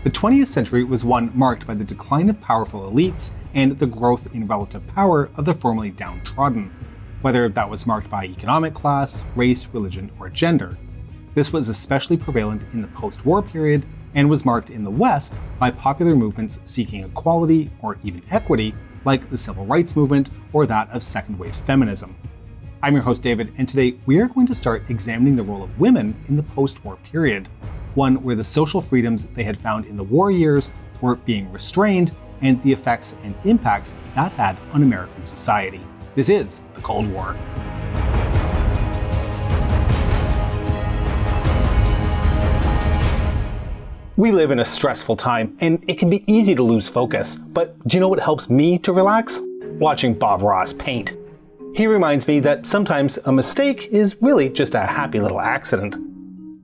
The 20th century was one marked by the decline of powerful elites and the growth in relative power of the formerly downtrodden, whether that was marked by economic class, race, religion, or gender. This was especially prevalent in the post-war period and was marked in the West by popular movements seeking equality or even equity, like the Civil Rights Movement or that of second-wave feminism. I'm your host David, and today we are going to start examining the role of women in the post-war period, one where the social freedoms they had found in the war years were being restrained and the effects and impacts that had on American society. This is the Cold War. We live in a stressful time, and it can be easy to lose focus. But do you know what helps me to relax? Watching Bob Ross paint. He reminds me that sometimes a mistake is really just a happy little accident.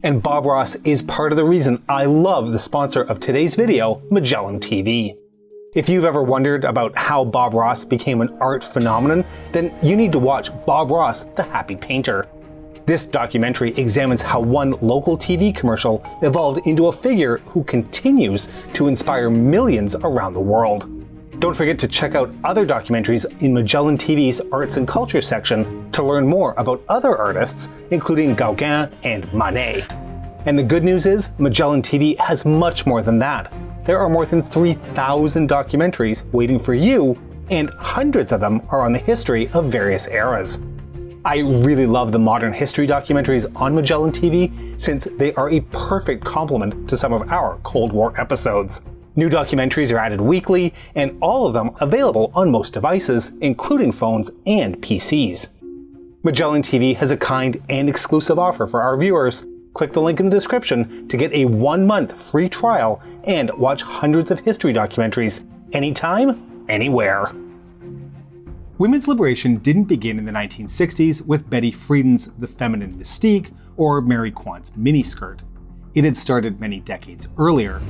And Bob Ross is part of the reason I love the sponsor of today's video, Magellan TV. If you've ever wondered about how Bob Ross became an art phenomenon, then you need to watch Bob Ross, the Happy Painter. This documentary examines how one local TV commercial evolved into a figure who continues to inspire millions around the world. Don't forget to check out other documentaries in Magellan TV's Arts and Culture section to learn more about other artists, including Gauguin and Manet. And the good news is, Magellan TV has much more than that. There are more than 3,000 documentaries waiting for you, and hundreds of them are on the history of various eras. I really love the modern history documentaries on Magellan TV since they are a perfect complement to some of our Cold War episodes. New documentaries are added weekly, and all of them available on most devices, including phones and PCs. Magellan TV has a kind and exclusive offer for our viewers. Click the link in the description to get a 1-month free trial and watch hundreds of history documentaries anytime, anywhere. Women's liberation didn't begin in the 1960s with Betty Friedan's The Feminine Mystique or Mary Quant's miniskirt. It had started many decades earlier.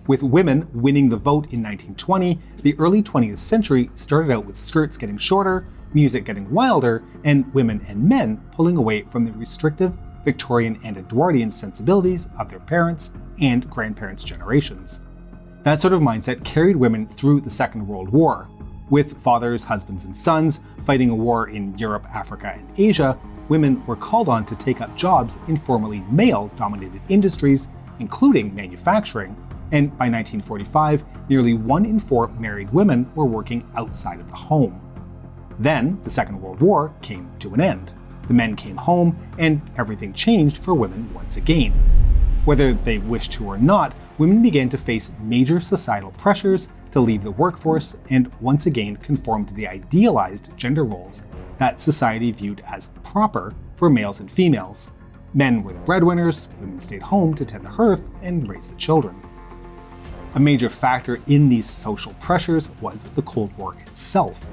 With women winning the vote in 1920, the early 20th century started out with skirts getting shorter, music getting wilder, and women and men pulling away from the restrictive Victorian and Edwardian sensibilities of their parents' and grandparents' generations. That sort of mindset carried women through the Second World War. With fathers, husbands, and sons fighting a war in Europe, Africa, and Asia, women were called on to take up jobs in formerly male-dominated industries, including manufacturing, and by 1945, nearly 1 in 4 married women were working outside of the home. Then, the Second World War came to an end. The men came home, and everything changed for women once again. Whether they wished to or not, women began to face major societal pressures to leave the workforce and once again conform to the idealized gender roles that society viewed as proper for males and females. Men were the breadwinners, women stayed home to tend the hearth and raise the children. A major factor in these social pressures was the Cold War itself.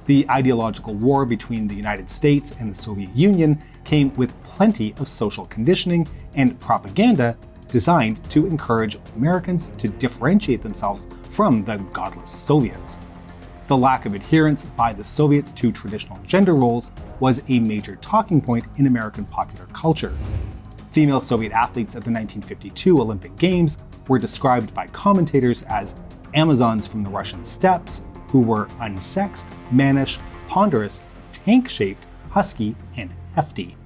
The ideological war between the United States and the Soviet Union came with plenty of social conditioning and propaganda designed to encourage Americans to differentiate themselves from the godless Soviets. The lack of adherence by the Soviets to traditional gender roles was a major talking point in American popular culture. Female Soviet athletes at the 1952 Olympic Games were described by commentators as Amazons from the Russian steppes, who were unsexed, mannish, ponderous, tank-shaped, husky, and hefty.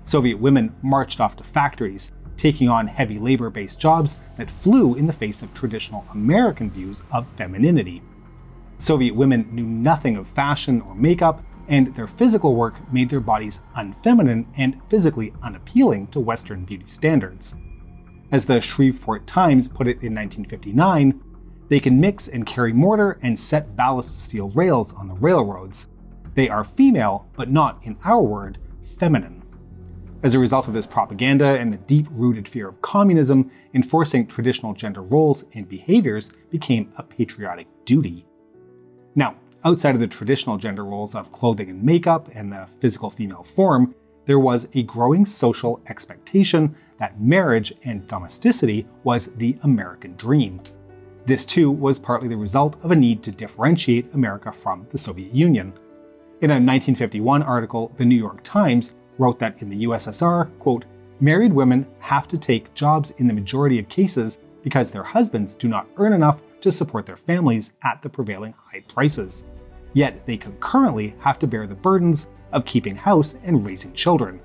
Soviet women marched off to factories, taking on heavy labor-based jobs that flew in the face of traditional American views of femininity. Soviet women knew nothing of fashion or makeup, and their physical work made their bodies unfeminine and physically unappealing to Western beauty standards. As the Shreveport Times put it in 1959, they can mix and carry mortar and set ballast steel rails on the railroads. They are female, but not, in our word, feminine. As a result of this propaganda and the deep-rooted fear of communism, enforcing traditional gender roles and behaviors became a patriotic duty. Now, outside of the traditional gender roles of clothing and makeup and the physical female form, there was a growing social expectation that marriage and domesticity was the American dream. This too was partly the result of a need to differentiate America from the Soviet Union. In a 1951 article, the New York Times wrote that in the USSR, quote, married women have to take jobs in the majority of cases because their husbands do not earn enough to support their families at the prevailing high prices. Yet they concurrently have to bear the burdens of keeping house and raising children.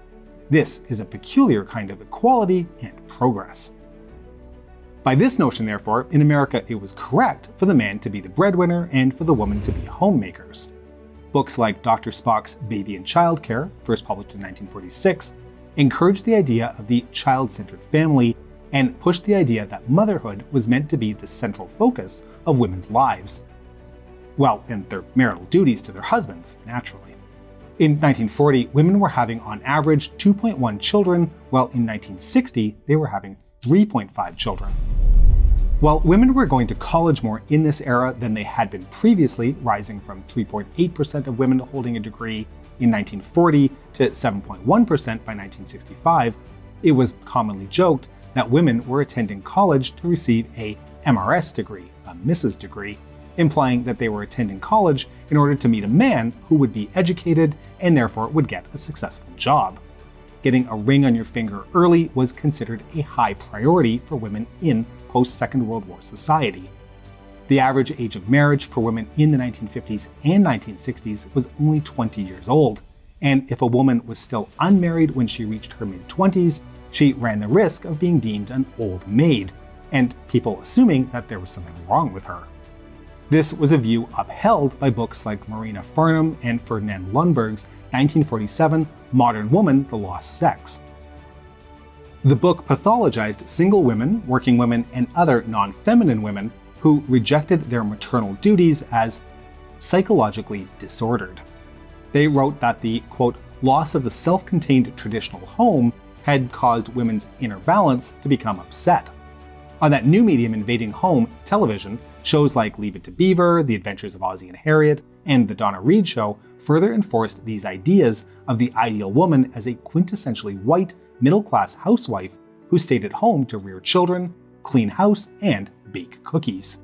This is a peculiar kind of equality and progress. By this notion, therefore, in America it was correct for the man to be the breadwinner and for the woman to be homemakers. Books like Dr. Spock's Baby and Child Care, first published in 1946, encouraged the idea of the child-centered family and pushed the idea that motherhood was meant to be the central focus of women's lives. Well, and their marital duties to their husbands, naturally. In 1940, women were having on average 2.1 children, while in 1960 they were having 3.5 children. While women were going to college more in this era than they had been previously, rising from 3.8% of women holding a degree in 1940 to 7.1% by 1965, it was commonly joked that women were attending college to receive a MRS degree, a Mrs. degree, implying that they were attending college in order to meet a man who would be educated and therefore would get a successful job. Getting a ring on your finger early was considered a high priority for women in post-Second World War society. The average age of marriage for women in the 1950s and 1960s was only 20 years old, and if a woman was still unmarried when she reached her mid-20s, she ran the risk of being deemed an old maid, and people assuming that there was something wrong with her. This was a view upheld by books like Marina Farnham and Ferdinand Lundberg's 1947 Modern Woman: The Lost Sex. The book pathologized single women, working women, and other non-feminine women who rejected their maternal duties as psychologically disordered. They wrote that the, quote, loss of the self-contained traditional home had caused women's inner balance to become upset. On that new medium invading home, television, shows like Leave It to Beaver, The Adventures of Ozzie and Harriet, and The Donna Reed Show further enforced these ideas of the ideal woman as a quintessentially white, middle-class housewife who stayed at home to rear children, clean house, and bake cookies.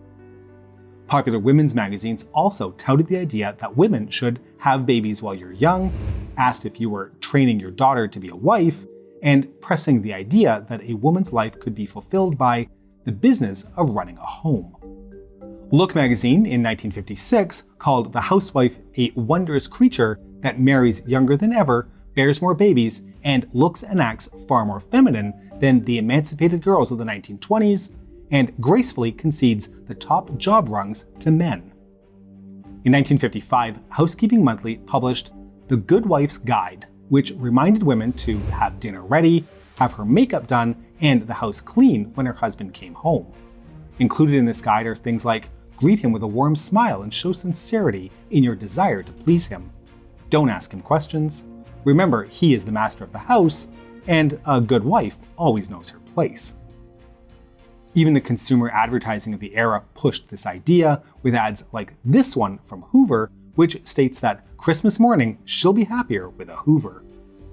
Popular women's magazines also touted the idea that women should have babies while you're young, asked if you were training your daughter to be a wife, and pressing the idea that a woman's life could be fulfilled by the business of running a home. Look magazine in 1956 called the housewife a wondrous creature that marries younger than ever, bears more babies, and looks and acts far more feminine than the emancipated girls of the 1920s, and gracefully concedes the top job rungs to men. In 1955, Housekeeping Monthly published The Good Wife's Guide, which reminded women to have dinner ready, have her makeup done, and the house clean when her husband came home. Included in this guide are things like greet him with a warm smile and show sincerity in your desire to please him. Don't ask him questions. Remember, he is the master of the house, and a good wife always knows her place. Even the consumer advertising of the era pushed this idea with ads like this one from Hoover, which states that Christmas morning she'll be happier with a Hoover,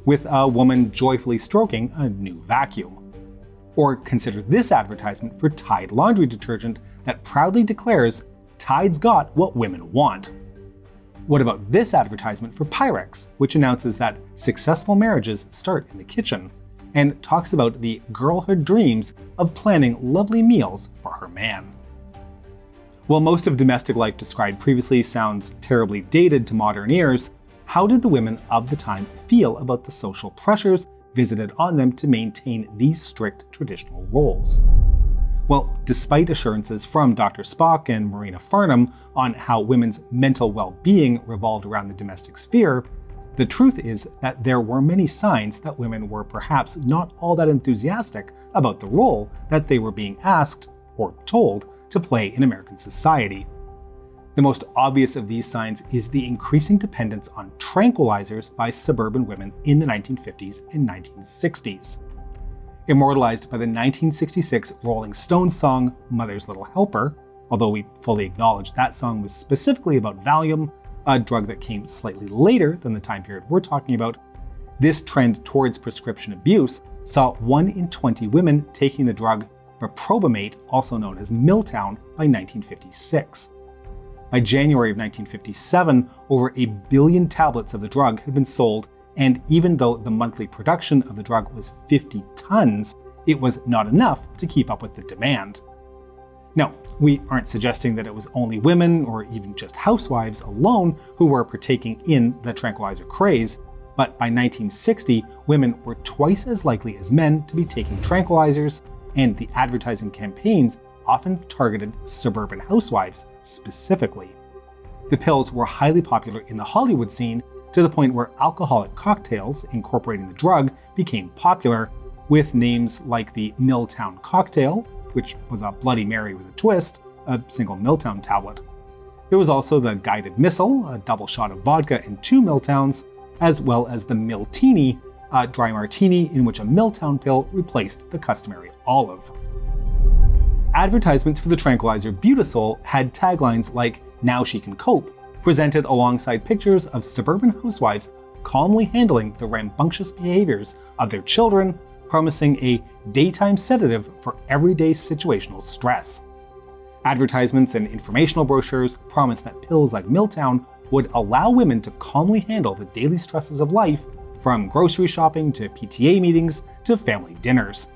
with a woman joyfully stroking a new vacuum. Or consider this advertisement for Tide laundry detergent that proudly declares, Tide's got what women want. What about this advertisement for Pyrex, which announces that successful marriages start in the kitchen, and talks about the girlhood dreams of planning lovely meals for her man? While most of domestic life described previously sounds terribly dated to modern ears, how did the women of the time feel about the social pressures visited on them to maintain these strict traditional roles? Well, despite assurances from Dr. Spock and Marina Farnham on how women's mental well-being revolved around the domestic sphere, the truth is that there were many signs that women were perhaps not all that enthusiastic about the role that they were being asked, or told, to play in American society. The most obvious of these signs is the increasing dependence on tranquilizers by suburban women in the 1950s and 1960s. Immortalized by the 1966 Rolling Stones song Mother's Little Helper, although we fully acknowledge that song was specifically about Valium, a drug that came slightly later than the time period we're talking about, this trend towards prescription abuse saw 1 in 20 women taking the drug reprobamate, also known as Miltown, by 1956. By January of 1957, over 1 billion tablets of the drug had been sold, and even though the monthly production of the drug was 50 tons, it was not enough to keep up with the demand. Now, we aren't suggesting that it was only women or even just housewives alone who were partaking in the tranquilizer craze, but by 1960, women were twice as likely as men to be taking tranquilizers, and the advertising campaigns often targeted suburban housewives specifically. The pills were highly popular in the Hollywood scene, to the point where alcoholic cocktails incorporating the drug became popular, with names like the Milltown cocktail, which was a Bloody Mary with a twist, a single Milltown tablet. There was also the guided missile, a double shot of vodka and 2 Milltowns, as well as the Milltini, a dry martini in which a Milltown pill replaced the customary olive. Advertisements for the tranquilizer Butasol had taglines like "Now she can cope," presented alongside pictures of suburban housewives calmly handling the rambunctious behaviors of their children, promising a daytime sedative for everyday situational stress. Advertisements and informational brochures promised that pills like Milltown would allow women to calmly handle the daily stresses of life, from grocery shopping to PTA meetings to family dinners.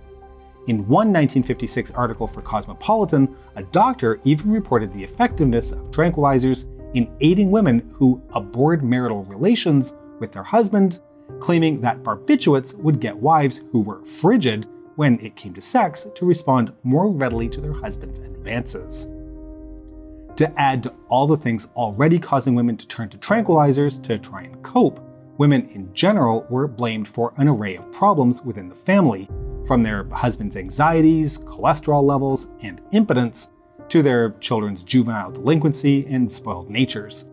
In one 1956 article for Cosmopolitan, a doctor even reported the effectiveness of tranquilizers in aiding women who abhorred marital relations with their husband, claiming that barbiturates would get wives who were frigid when it came to sex to respond more readily to their husband's advances. To add to all the things already causing women to turn to tranquilizers to try and cope, women in general were blamed for an array of problems within the family, from their husband's anxieties, cholesterol levels, and impotence, to their children's juvenile delinquency and spoiled natures.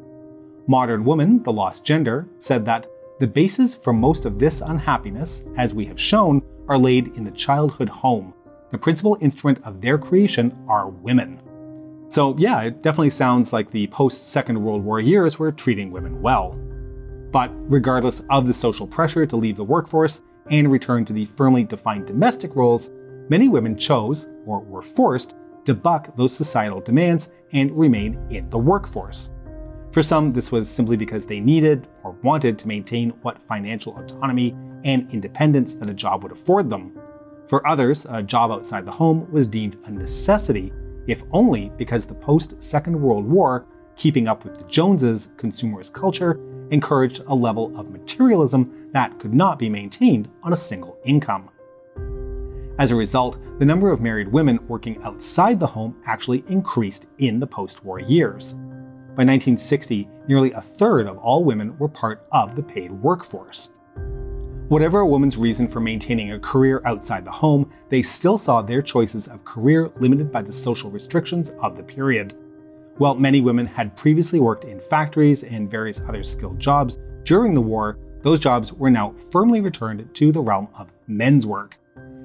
Modern Woman, The Lost Gender, said that the basis for most of this unhappiness, as we have shown, are laid in the childhood home. The principal instrument of their creation are women. So yeah, it definitely sounds like the post-Second World War years were treating women well. But regardless of the social pressure to leave the workforce and return to the firmly defined domestic roles, many women chose, or were forced, to buck those societal demands and remain in the workforce. For some, this was simply because they needed or wanted to maintain what financial autonomy and independence that a job would afford them. For others, a job outside the home was deemed a necessity, if only because the post-Second World War, keeping up with the Joneses' consumerist culture, encouraged a level of materialism that could not be maintained on a single income. As a result, the number of married women working outside the home actually increased in the post-war years. By 1960, nearly a third of all women were part of the paid workforce. Whatever a woman's reason for maintaining a career outside the home, they still saw their choices of career limited by the social restrictions of the period. While many women had previously worked in factories and various other skilled jobs during the war, those jobs were now firmly returned to the realm of men's work.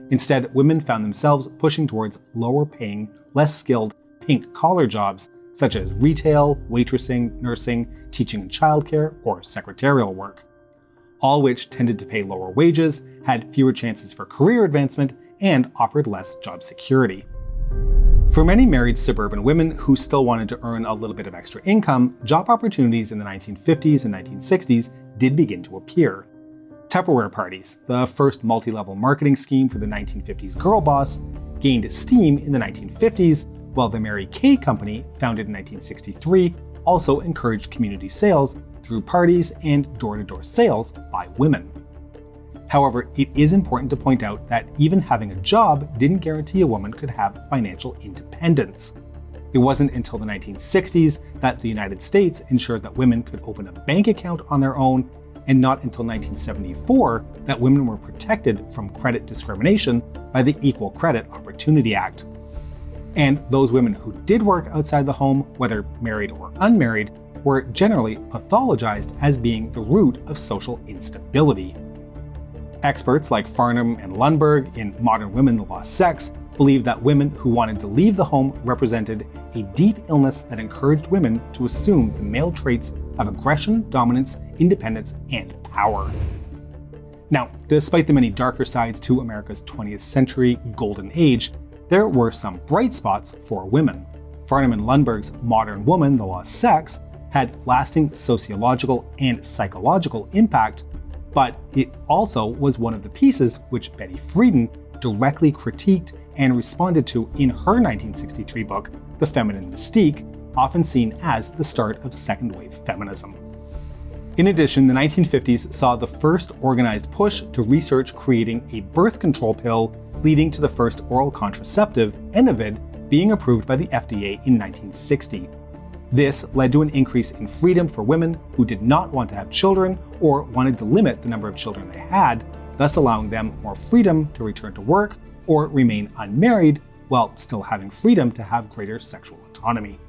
Instead, women found themselves pushing towards lower-paying, less skilled, pink-collar jobs, such as retail, waitressing, nursing, teaching and childcare, or secretarial work. All which tended to pay lower wages, had fewer chances for career advancement, and offered less job security. For many married suburban women who still wanted to earn a little bit of extra income, job opportunities in the 1950s and 1960s did begin to appear. Tupperware parties, the first multi-level marketing scheme for the 1950s girl boss, gained steam in the 1950s, while the Mary Kay Company, founded in 1963, also encouraged community sales through parties and door-to-door sales by women. However, it is important to point out that even having a job didn't guarantee a woman could have financial independence. It wasn't until the 1960s that the United States ensured that women could open a bank account on their own, and not until 1974 that women were protected from credit discrimination by the Equal Credit Opportunity Act. And those women who did work outside the home, whether married or unmarried, were generally pathologized as being the root of social instability. Experts like Farnham and Lundberg in Modern Women, the Lost Sex believed that women who wanted to leave the home represented a deep illness that encouraged women to assume the male traits of aggression, dominance, independence, and power. Now, despite the many darker sides to America's 20th century golden age, there were some bright spots for women. Farnham and Lundberg's Modern Woman, the Lost Sex had lasting sociological and psychological impact, but it also was one of the pieces which Betty Friedan directly critiqued and responded to in her 1963 book, The Feminine Mystique, often seen as the start of second-wave feminism. In addition, the 1950s saw the first organized push to research creating a birth control pill, leading to the first oral contraceptive, Enovid, being approved by the FDA in 1960. This led to an increase in freedom for women who did not want to have children or wanted to limit the number of children they had, thus allowing them more freedom to return to work or remain unmarried while still having freedom to have greater sexual autonomy.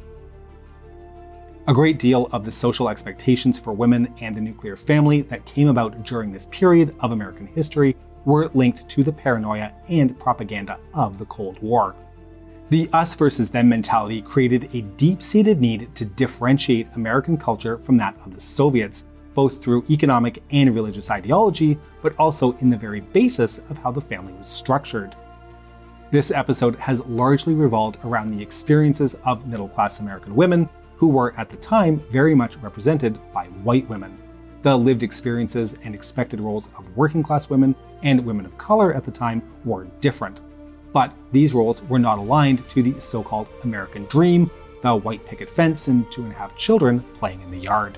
A great deal of the social expectations for women and the nuclear family that came about during this period of American history were linked to the paranoia and propaganda of the Cold War. The us versus them mentality created a deep-seated need to differentiate American culture from that of the Soviets, both through economic and religious ideology, but also in the very basis of how the family was structured. This episode has largely revolved around the experiences of middle-class American women, who were at the time very much represented by white women. The lived experiences and expected roles of working-class women and women of color at the time were different. But these roles were not aligned to the so-called American dream, the white picket fence and 2.5 children playing in the yard.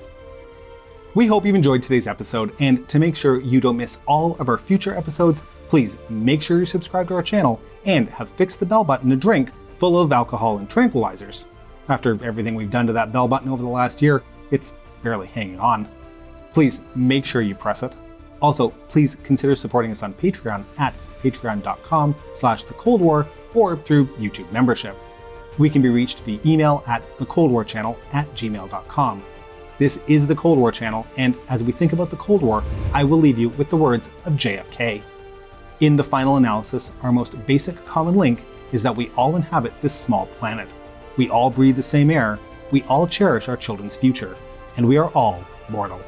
We hope you've enjoyed today's episode, and to make sure you don't miss all of our future episodes, please make sure you subscribe to our channel and have fixed the bell button to drink full of alcohol and tranquilizers. After everything we've done to that bell button over the last year, it's barely hanging on. Please make sure you press it. Also, please consider supporting us on Patreon at patreon.com/thecoldwar or through YouTube membership. We can be reached via email at thecoldwarchannel@gmail.com. This is the Cold War Channel, and as we think about the Cold War, I will leave you with the words of JFK. In the final analysis, our most basic common link is that we all inhabit this small planet. We all breathe the same air, we all cherish our children's future, and we are all mortal.